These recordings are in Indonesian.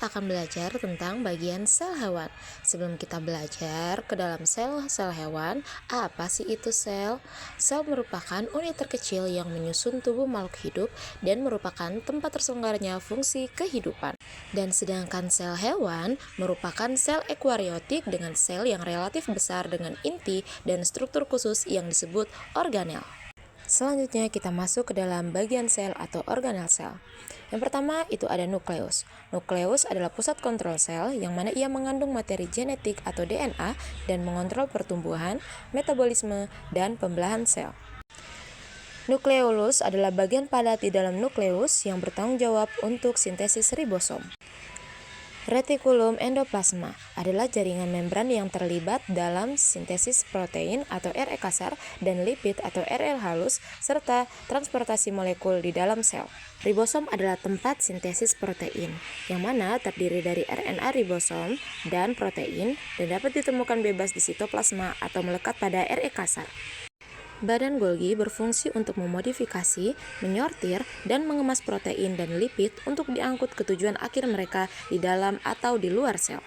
akan belajar tentang bagian sel hewan. Sebelum kita belajar ke dalam sel-sel hewan, apa sih itu sel? Sel merupakan unit terkecil yang menyusun tubuh makhluk hidup dan merupakan tempat terselenggaranya fungsi kehidupan. Dan sedangkan sel hewan merupakan sel eukariotik dengan sel yang relatif besar dengan inti dan struktur khusus yang disebut organel. Selanjutnya kita masuk ke dalam bagian sel atau organel sel. Yang pertama itu ada nukleus. Nukleus adalah pusat kontrol sel yang mana ia mengandung materi genetik atau DNA dan mengontrol pertumbuhan, metabolisme, dan pembelahan sel. Nukleolus adalah bagian padat di dalam nukleus yang bertanggung jawab untuk sintesis ribosom. Retikulum endoplasma adalah jaringan membran yang terlibat dalam sintesis protein atau RE kasar dan lipid atau RL halus serta transportasi molekul di dalam sel. Ribosom adalah tempat sintesis protein, yang mana terdiri dari RNA ribosom dan protein dan dapat ditemukan bebas di sitoplasma atau melekat pada RE kasar. Badan Golgi berfungsi untuk memodifikasi, menyortir, dan mengemas protein dan lipid untuk diangkut ke tujuan akhir mereka di dalam atau di luar sel.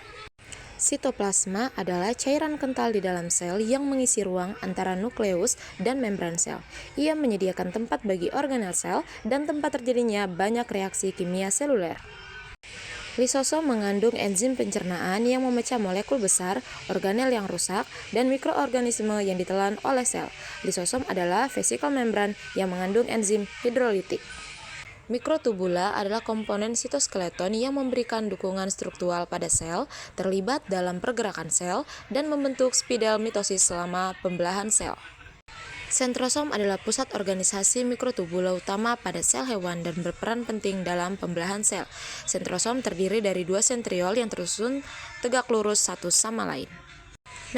Sitoplasma adalah cairan kental di dalam sel yang mengisi ruang antara nukleus dan membran sel. Ia menyediakan tempat bagi organel sel dan tempat terjadinya banyak reaksi kimia seluler. Lisosom mengandung enzim pencernaan yang memecah molekul besar, organel yang rusak, dan mikroorganisme yang ditelan oleh sel. Lisosom adalah vesikel membran yang mengandung enzim hidrolitik. Mikrotubula adalah komponen sitoskeleton yang memberikan dukungan struktural pada sel, terlibat dalam pergerakan sel, dan membentuk spidal mitosis selama pembelahan sel. Sentrosom adalah pusat organisasi mikrotubula utama pada sel hewan dan berperan penting dalam pembelahan sel. Sentrosom terdiri dari dua sentriol yang tersusun tegak lurus satu sama lain.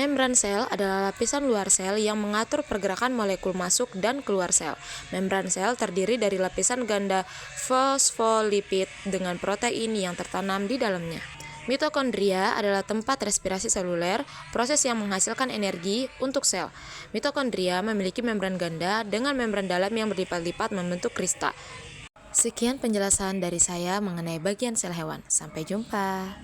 Membran sel adalah lapisan luar sel yang mengatur pergerakan molekul masuk dan keluar sel. Membran sel terdiri dari lapisan ganda fosfolipid dengan protein yang tertanam di dalamnya. Mitokondria adalah tempat respirasi seluler, proses yang menghasilkan energi untuk sel. Mitokondria memiliki membran ganda dengan membran dalam yang berlipat-lipat membentuk krista. Sekian penjelasan dari saya mengenai bagian sel hewan. Sampai jumpa.